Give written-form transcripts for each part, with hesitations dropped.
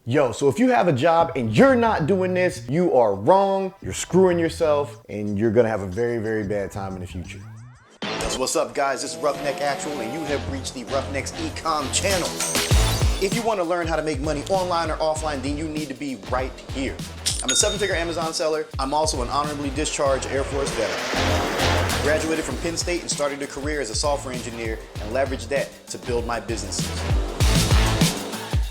Yo, so if you have a job and you're not doing this, you are wrong, you're screwing yourself, and you're gonna have a very, very bad time in the future. So what's up, guys? This is 𝗙𝗥𝗘𝗘, and you have reached the Roughneck's Ecom channel. If you want to learn how to make money online or offline, then you need to be right here. I'm a 7-figure Amazon seller. I'm also an honorably discharged Air Force veteran. Graduated from Penn State and started a career as a software engineer and leveraged that to build my businesses.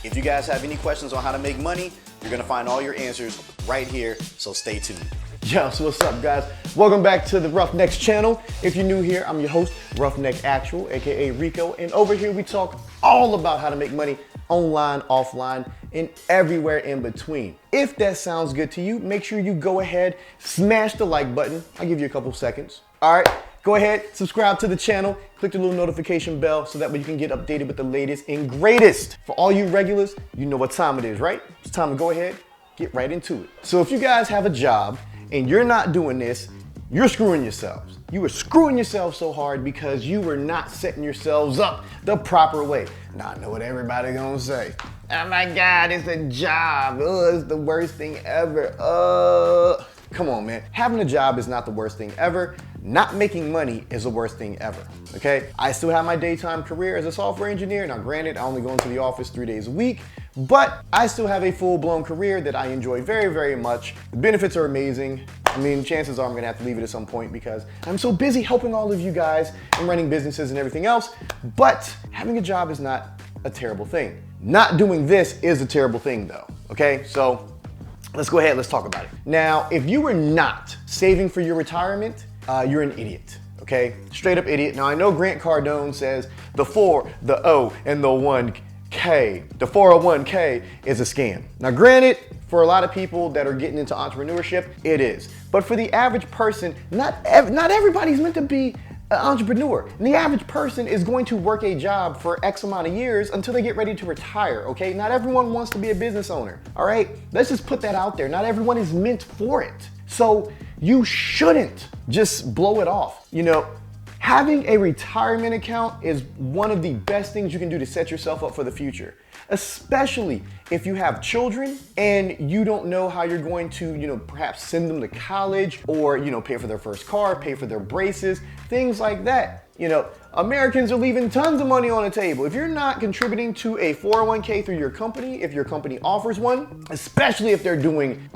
If you guys have any questions on how to make money, you're gonna find all your answers right here, so stay tuned. Yo, so what's up, guys? Welcome back to the Roughnecks channel. If you're new here, I'm your host, 𝗙𝗥𝗘𝗘, aka Rico, and over here we talk all about how to make money online, offline, and everywhere in between. If that sounds good to you, make sure you go ahead, smash the like button. I'll give you a couple seconds. All right, go ahead, subscribe to the channel, click the little notification bell so that way you can get updated with the latest and greatest. For all you regulars, you know what time it is, right? It's time to go ahead, get right into it. So if you guys have a job and you're not doing this, you're screwing yourselves. You were screwing yourselves so hard because you were not setting yourselves up the proper way. Now I know what everybody gonna say. Oh my God, it's a job. It's the worst thing ever. Come on, man. Having a job is not the worst thing ever. Not making money is the worst thing ever, okay? I still have my daytime career as a software engineer. Now granted, I only go into the office 3 days a week, but I still have a full-blown career that I enjoy very, very much. The benefits are amazing. I mean, chances are I'm gonna have to leave it at some point because I'm so busy helping all of you guys and running businesses and everything else, but having a job is not a terrible thing. Not doing this is a terrible thing though, okay? So let's go ahead, let's talk about it. Now, if you were not saving for your retirement, you're an idiot, okay? Straight up idiot. Now I know Grant Cardone says the 4, the O, and the 1K. The 401k is a scam. Now granted, for a lot of people that are getting into entrepreneurship, it is. But for the average person, not everybody's meant to be an entrepreneur. And the average person is going to work a job for X amount of years until they get ready to retire, okay? Not everyone wants to be a business owner, all right? Let's just put that out there. Not everyone is meant for it. So you shouldn't just blow it off. You know, having a retirement account is one of the best things you can do to set yourself up for the future, especially if you have children and you don't know how you're going to, you know, perhaps send them to college or, you know, pay for their first car, pay for their braces, things like that. You know, Americans are leaving tons of money on the table. If you're not contributing to a 401k through your company, if your company offers one, especially if they're doing,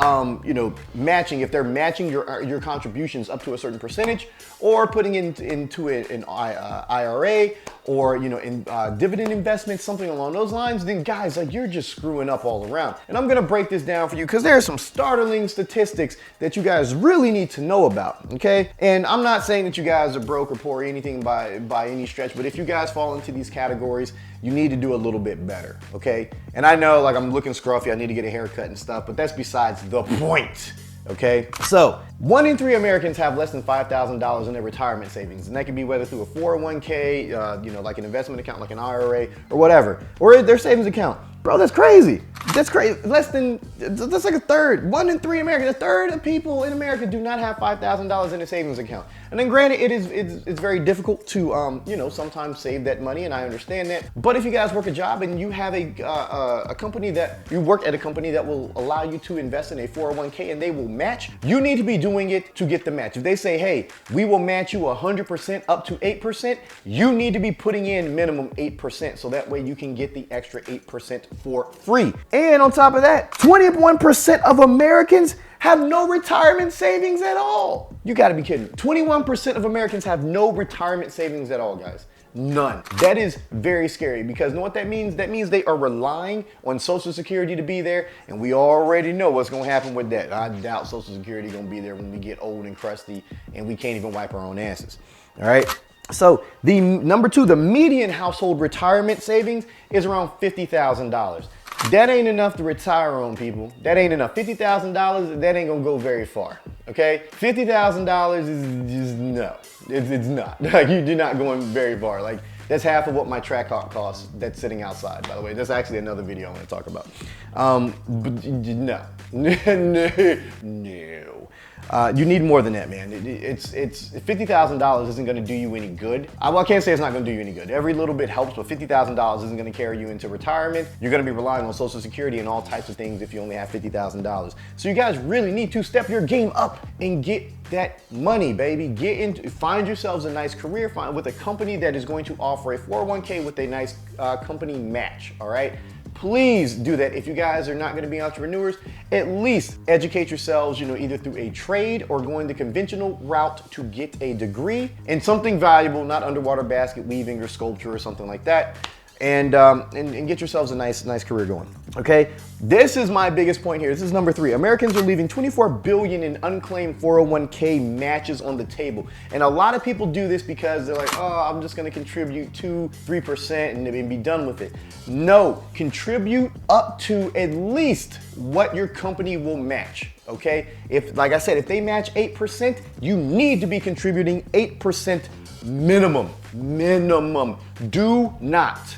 you know, matching, if they're matching your contributions up to a certain percentage, or putting into an IRA, or, you know, in dividend investments, something along those lines, then guys, like, you're just screwing up all around. And I'm gonna break this down for you because there are some startling statistics that you guys really need to know about, okay? And I'm not saying that you guys are broke or poor or anything by any stretch, but if you guys fall into these categories, you need to do a little bit better, okay? And I know, like, I'm looking scruffy, I need to get a haircut and stuff, but that's besides the point. Okay, so 1 in 3 Americans have less than $5,000 in their retirement savings, and that can be whether through a 401k, you know, like an investment account, like an IRA, or whatever, or their savings account. Bro, that's crazy. That's crazy. That's like a third. 1 in 3 Americans, a third of people in America do not have $5,000 in a savings account. And then granted, it's very difficult to, you know, sometimes save that money, and I understand that. But if you guys work a job and you have a company that, you work at a company that will allow you to invest in a 401k and they will match, you need to be doing it to get the match. If they say, hey, we will match you 100% up to 8%, you need to be putting in minimum 8%, so that way you can get the extra 8% for free. And on top of that, 21% of Americans have no retirement savings at all. You gotta be kidding. 21% of Americans have no retirement savings at all, guys. None. That is very scary because you know what that means? That means they are relying on Social Security to be there, and we already know what's gonna happen with that. I doubt Social Security gonna be there when we get old and crusty and we can't even wipe our own asses, all right? So the number 2, the median household retirement savings is around $50,000. That ain't enough to retire on, people. That ain't enough. $50,000, that ain't gonna go very far, okay? $50,000 is just, no, it's not. Like, you're not going very far. Like, that's half of what my track hawk costs that's sitting outside, by the way. That's actually another video I wanna talk about. But no, no. You need more than that, man. It's $50,000 isn't going to do you any good. Well, I can't say it's not going to do you any good. Every little bit helps, but $50,000 isn't going to carry you into retirement. You're going to be relying on Social Security and all types of things if you only have $50,000. So you guys really need to step your game up and get that money, baby. Find yourselves a nice career, with a company that is going to offer a 401k with a nice company match, all right? Please do that. If you guys are not going to be entrepreneurs, at least educate yourselves, either through a trade or going the conventional route to get a degree in something valuable, not underwater basket weaving or sculpture or something like that. And get yourselves a nice career going. Okay, this is my biggest point here. This is number 3. Americans are leaving $24 billion in unclaimed 401k matches on the table. And a lot of people do this because they're like, oh, I'm just gonna contribute 2-3% and be done with it. No, contribute up to at least what your company will match. Okay, like I said, if they match 8%, you need to be contributing 8% minimum. Do not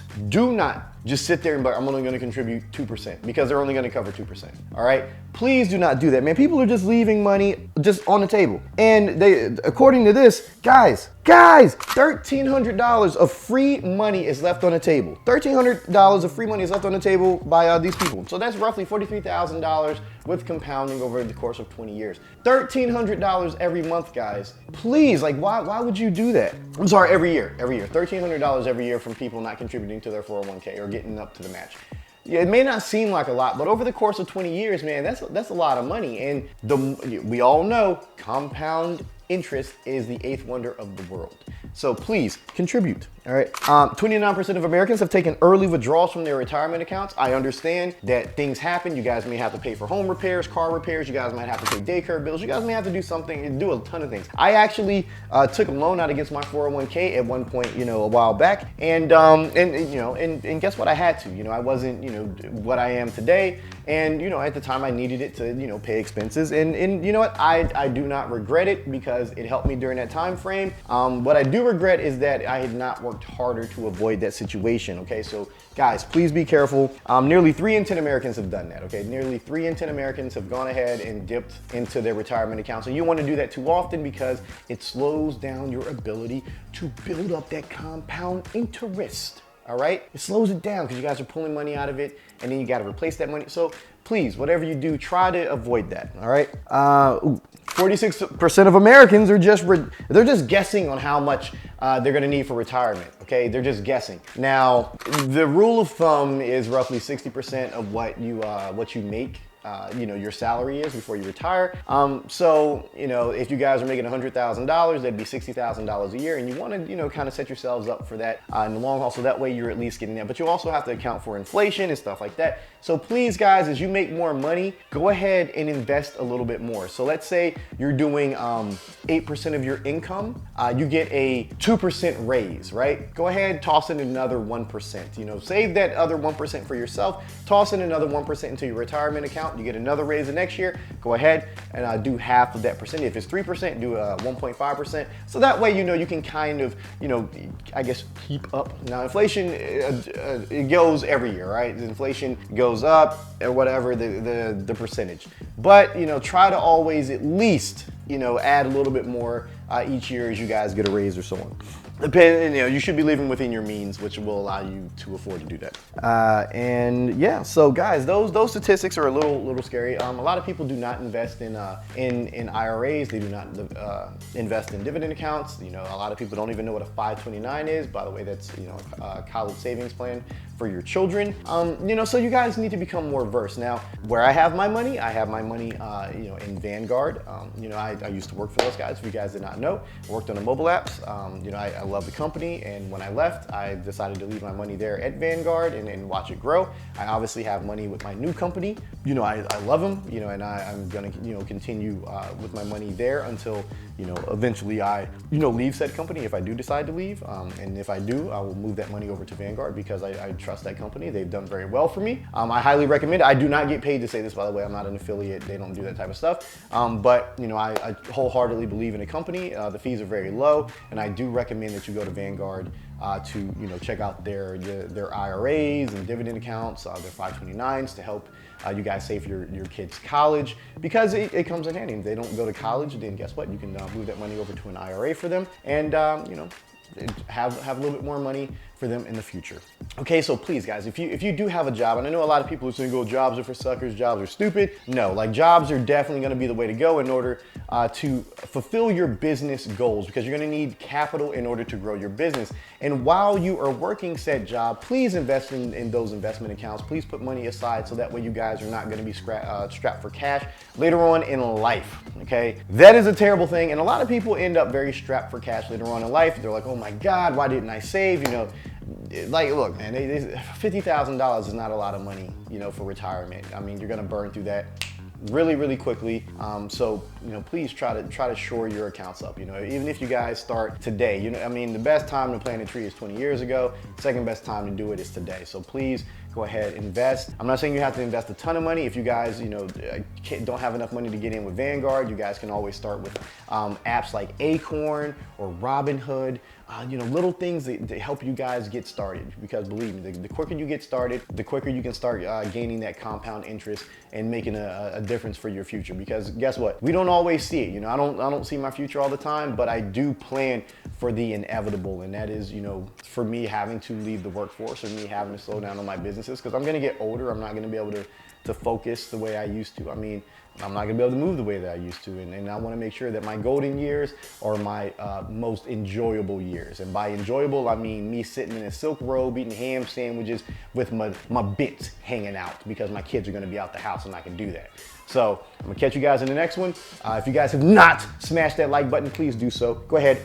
just sit there and be like, I'm only going to contribute 2% because they're only going to cover 2%. All right, please do not do that, man. People are just leaving money just on the table, and according to this, guys, $1,300 of free money is left on the table. $1,300 of free money is left on the table by these people. So that's roughly $43,000 with compounding over the course of 20 years. $1,300 every month, guys. Please, why would you do that? I'm sorry, every year. $1,300 every year from people not contributing to their 401k or getting up to the match. Yeah, it may not seem like a lot, but over the course of 20 years, man, that's a lot of money. And we all know compound interest is the 8th wonder of the world. So please contribute. All right. 29% of Americans have taken early withdrawals from their retirement accounts. I understand that things happen. You guys may have to pay for home repairs, car repairs. You guys might have to pay daycare bills. You guys may have to do something and do a ton of things. I actually took a loan out against my 401k at one point, a while back, and guess what? I had to. I wasn't, what I am today, and at the time I needed it to, pay expenses, and you know what? I do not regret it because it helped me during that time frame. What I do regret is that I had not worked harder to avoid that situation. Okay, so guys, please be careful. Nearly 3 in 10 Americans have done that. Okay, nearly 3 in 10 Americans have gone ahead and dipped into their retirement accounts. And you want to do that too often because it slows down your ability to build up that compound interest. All right, it slows it down because you guys are pulling money out of it, and then you got to replace that money. So please, whatever you do, try to avoid that. All right. 46% of Americans are they're just guessing on how much they're going to need for retirement. Okay, they're just guessing. Now, the rule of thumb is roughly 60% of what you make. Your salary is before you retire. So, if you guys are making $100,000, that'd be $60,000 a year, and you want to, kind of set yourselves up for that in the long haul, so that way you're at least getting that. But you also have to account for inflation and stuff like that. So please, guys, as you make more money, go ahead and invest a little bit more. So let's say you're doing 8% of your income, you get a 2% raise, right? Go ahead, toss in another 1%. Save that other 1% for yourself, toss in another 1% into your retirement account. You get another raise the next year, go ahead and do half of that percentage. If it's 3%, do 1.5%. So that way, you can kind of, I guess, keep up. Now, inflation, it goes every year, right? Inflation goes up or whatever, the percentage. But, try to always at least, add a little bit more each year as you guys get a raise or so on. You should be living within your means, which will allow you to afford to do that. And yeah, so guys, those statistics are a little scary. A lot of people do not invest in IRAs. They do not invest in dividend accounts. A lot of people don't even know what a 529 is. By the way, that's a college savings plan for your children. So you guys need to become more versed. Now, where I have my money in Vanguard. I used to work for those guys. If you guys did not know, I worked on the mobile apps. I love the company, and when I left, I decided to leave my money there at Vanguard and watch it grow. I obviously have money with my new company. I love them, and I'm gonna, continue with my money there until, eventually I, leave said company if I do decide to leave. And if I do, I will move that money over to Vanguard because I trust that company. They've done very well for me. I highly recommend it. I do not get paid to say this, by the way. I'm not an affiliate. They don't do that type of stuff. But you know, I wholeheartedly believe in a company. The fees are very low, and I do recommend that you go to Vanguard to, you know, check out their IRAs and dividend accounts, their 529s to help you guys save your kids' college, because it comes in handy. If they don't go to college, then guess what? You can move that money over to an IRA for them, and you know, have a little bit more money for them in the future. Okay, so please guys, if you do have a job, and I know a lot of people are saying, "Go, jobs are for suckers, jobs are stupid." No, like, jobs are definitely gonna be the way to go in order to fulfill your business goals, because you're gonna need capital in order to grow your business. And while you are working said job, please invest in those investment accounts. Please put money aside so that way you guys are not gonna be strapped for cash later on in life, okay? That is a terrible thing, and a lot of people end up very strapped for cash later on in life. They're like, "Oh my God, why didn't I save?" You know, like, look, man, $50,000 is not a lot of money, you know, for retirement. I mean, you're gonna burn through that really quickly. So, you know, please try to shore your accounts up. You know, even if you guys start today, you know, I mean, the best time to plant a tree is 20 years ago. Second best time to do it is today. So please go ahead, invest. I'm not saying you have to invest a ton of money. If you guys, you know, don't have enough money to get in with Vanguard, you guys can always start with apps like Acorn or Robinhood. You know, little things that help you guys get started, because believe me, the quicker you get started, the quicker you can start gaining that compound interest and making a difference for your future. Because guess what? We don't always see it. You know, I don't see my future all the time, but I do plan for the inevitable, and that is, you know, for me having to leave the workforce, or me having to slow down on my businesses, because I'm gonna get older. I'm not gonna be able to focus the way I used to. I mean, I'm not gonna be able to move the way that I used to, and I wanna make sure that my golden years are my most enjoyable years. And by enjoyable, I mean me sitting in a silk robe eating ham sandwiches with my bits hanging out, because my kids are gonna be out the house and I can do that. So I'm gonna catch you guys in the next one. If you guys have not smashed that like button, please do so. Go ahead,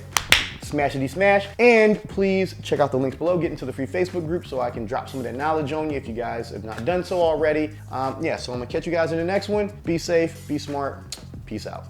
smashity smash, and please check out the links below. Get into the free Facebook group so I can drop some of that knowledge on you if you guys have not done so already. Yeah, so I'm gonna catch you guys in the next one. Be safe, be smart, peace out.